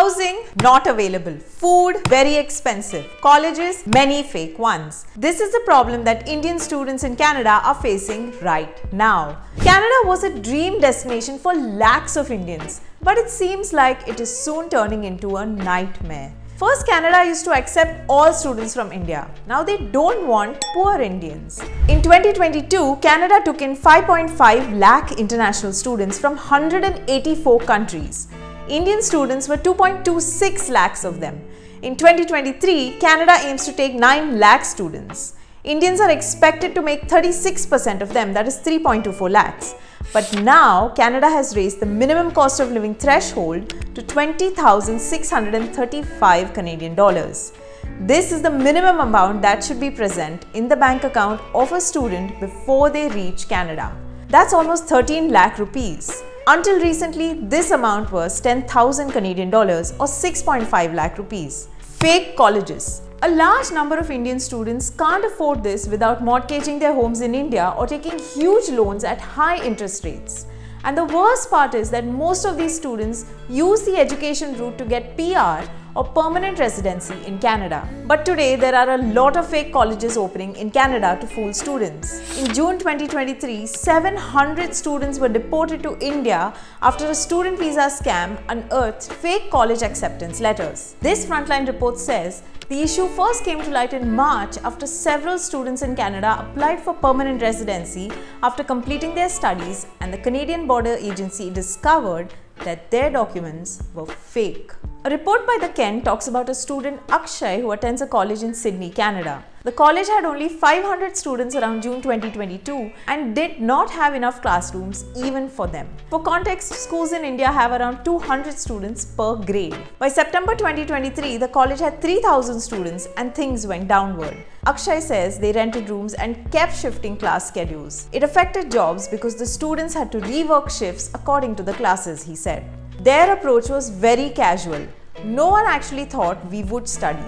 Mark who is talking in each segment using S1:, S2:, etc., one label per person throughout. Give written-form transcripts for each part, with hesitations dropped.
S1: Housing, not available. Food, very expensive. Colleges, many fake ones. This is the problem that Indian students in Canada are facing right now. Canada was a dream destination for lakhs of Indians, but it seems like it is soon turning into a nightmare. First, Canada used to accept all students from India. Now they don't want poor Indians. In 2022, Canada took in 5.5 lakh international students from 184 countries. Indian students were 2.26 lakhs of them. In 2023, Canada aims to take 9 lakh students. Indians are expected to make 36% of them, that is 3.24 lakhs. But now, Canada has raised the minimum cost of living threshold to 20,635 Canadian dollars. This is the minimum amount that should be present in the bank account of a student before they reach Canada. That's almost 13 lakh rupees. Until recently, this amount was 10,000 Canadian dollars or 6.5 lakh rupees. Fake colleges. A large number of Indian students can't afford this without mortgaging their homes in India or taking huge loans at high interest rates. And the worst part is that most of these students use the education route to get PR or permanent residency in Canada. But today, there are a lot of fake colleges opening in Canada to fool students. In June 2023, 700 students were deported to India after a student visa scam unearthed fake college acceptance letters. This Frontline report says the issue first came to light in March after several students in Canada applied for permanent residency after completing their studies, and the Canadian Border Agency discovered that their documents were fake. A report by the Ken talks about a student, Akshay, who attends a college in Sydney, Canada. The college had only 500 students around June 2022 and did not have enough classrooms even for them. For context, schools in India have around 200 students per grade. By September 2023, the college had 3,000 students and things went downward. Akshay says they rented rooms and kept shifting class schedules. It affected jobs because the students had to rework shifts according to the classes, he said. Their approach was very casual. No one actually thought we would study.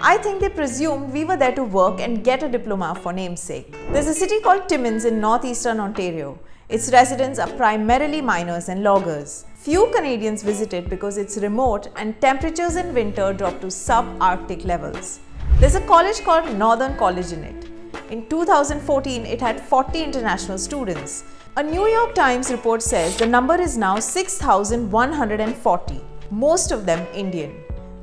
S1: I think they presumed we were there to work and get a diploma for namesake. There's a city called Timmins in northeastern Ontario. Its residents are primarily miners and loggers. Few Canadians visit it because it's remote and temperatures in winter drop to sub-Arctic levels. There's a college called Northern College in it. In 2014, it had 40 international students. A New York Times report says the number is now 6,140, most of them Indian.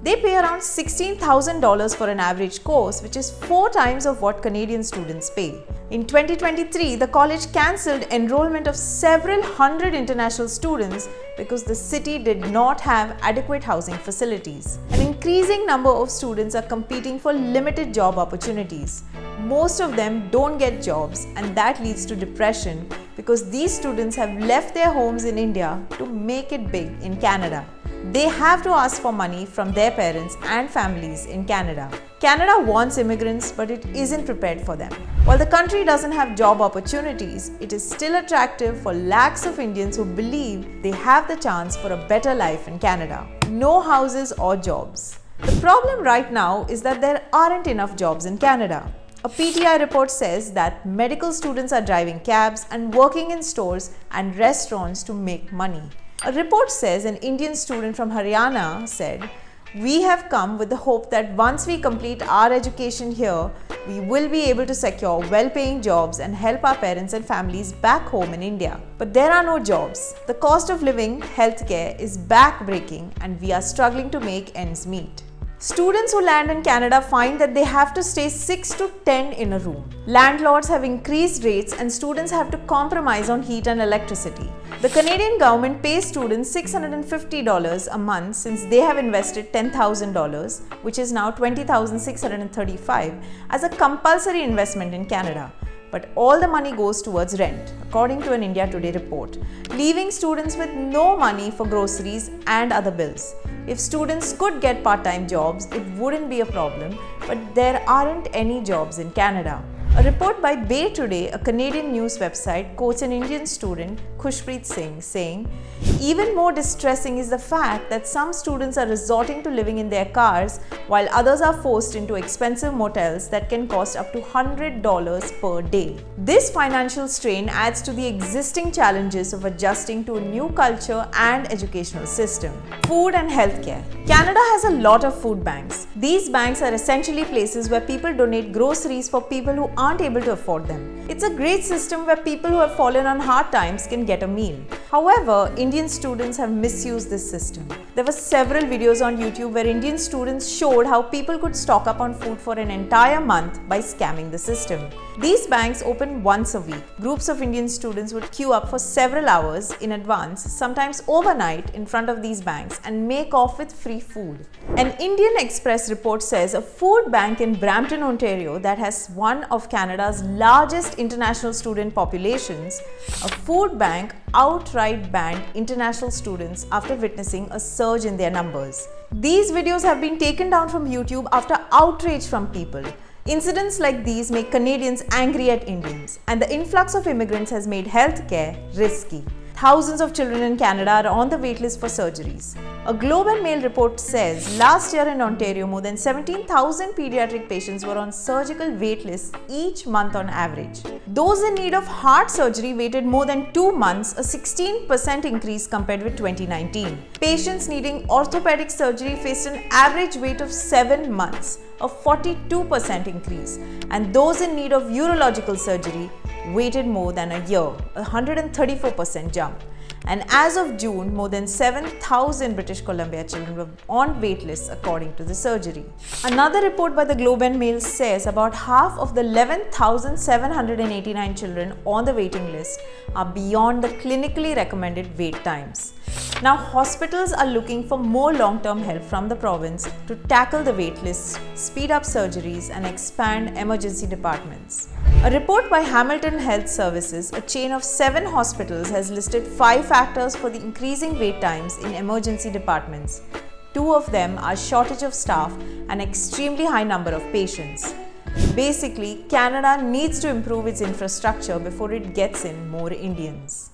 S1: They pay around $16,000 for an average course, which is 4 times of what Canadian students pay. In 2023, the college cancelled enrollment of several hundred international students because the city did not have adequate housing facilities. An increasing number of students are competing for limited job opportunities. Most of them don't get jobs, and that leads to depression because these students have left their homes in India to make it big in Canada. They have to ask for money from their parents and families in Canada. Canada wants immigrants, but it isn't prepared for them. While the country doesn't have job opportunities, it is still attractive for lakhs of Indians who believe they have the chance for a better life in Canada. No houses or jobs. The problem right now is that there aren't enough jobs in Canada. A PTI report says that medical students are driving cabs and working in stores and restaurants to make money. A report says an Indian student from Haryana said, "We have come with the hope that once we complete our education here, we will be able to secure well-paying jobs and help our parents and families back home in India. But there are no jobs. The cost of living, healthcare is back-breaking, and we are struggling to make ends meet." Students who land in Canada find that they have to stay 6 to 10 in a room. Landlords have increased rates and students have to compromise on heat and electricity. The Canadian government pays students $650 a month since they have invested $10,000, which is now $20,635, as a compulsory investment in Canada. But all the money goes towards rent, according to an India Today report, leaving students with no money for groceries and other bills. If students could get part-time jobs, it wouldn't be a problem, but there aren't any jobs in Canada. A report by Bay Today, a Canadian news website, quotes an Indian student, Khushpreet Singh, saying, "Even more distressing is the fact that some students are resorting to living in their cars while others are forced into expensive motels that can cost up to $100 per day." This financial strain adds to the existing challenges of adjusting to a new culture and educational system. Food and healthcare. Canada has a lot of food banks. These banks are essentially places where people donate groceries for people who aren't able to afford them. It's a great system where people who have fallen on hard times can get a meal. However, Indian students have misused this system. There were several videos on YouTube where Indian students showed how people could stock up on food for an entire month by scamming the system. These banks open once a week. Groups of Indian students would queue up for several hours in advance, sometimes overnight, in front of these banks and make off with free food. An Indian Express report says a food bank in Brampton, Ontario, that has one of Canada's largest international student populations, a food bank outright banned international students after witnessing a surge in their numbers. These videos have been taken down from YouTube after outrage from people. Incidents like these make Canadians angry at Indians, and the influx of immigrants has made healthcare risky. Thousands of children in Canada are on the waitlist for surgeries. A Globe and Mail report says last year in Ontario, more than 17,000 pediatric patients were on surgical waitlists each month on average. Those in need of heart surgery waited more than 2 months, a 16% increase compared with 2019. Patients needing orthopedic surgery faced an average wait of 7 months, a 42% increase, and those in need of urological surgery waited more than a year, a 134% jump. And as of June, more than 7,000 British Columbia children were on waitlists according to the surgery. Another report by the Globe and Mail says about half of the 11,789 children on the waiting list are beyond the clinically recommended wait times. Now, hospitals are looking for more long-term help from the province to tackle the wait lists, speed up surgeries, and expand emergency departments. A report by Hamilton Health Services, a chain of 7 hospitals, has listed 5 factors for the increasing wait times in emergency departments. 2 of them are shortage of staff and extremely high number of patients. Basically, Canada needs to improve its infrastructure before it gets in more Indians.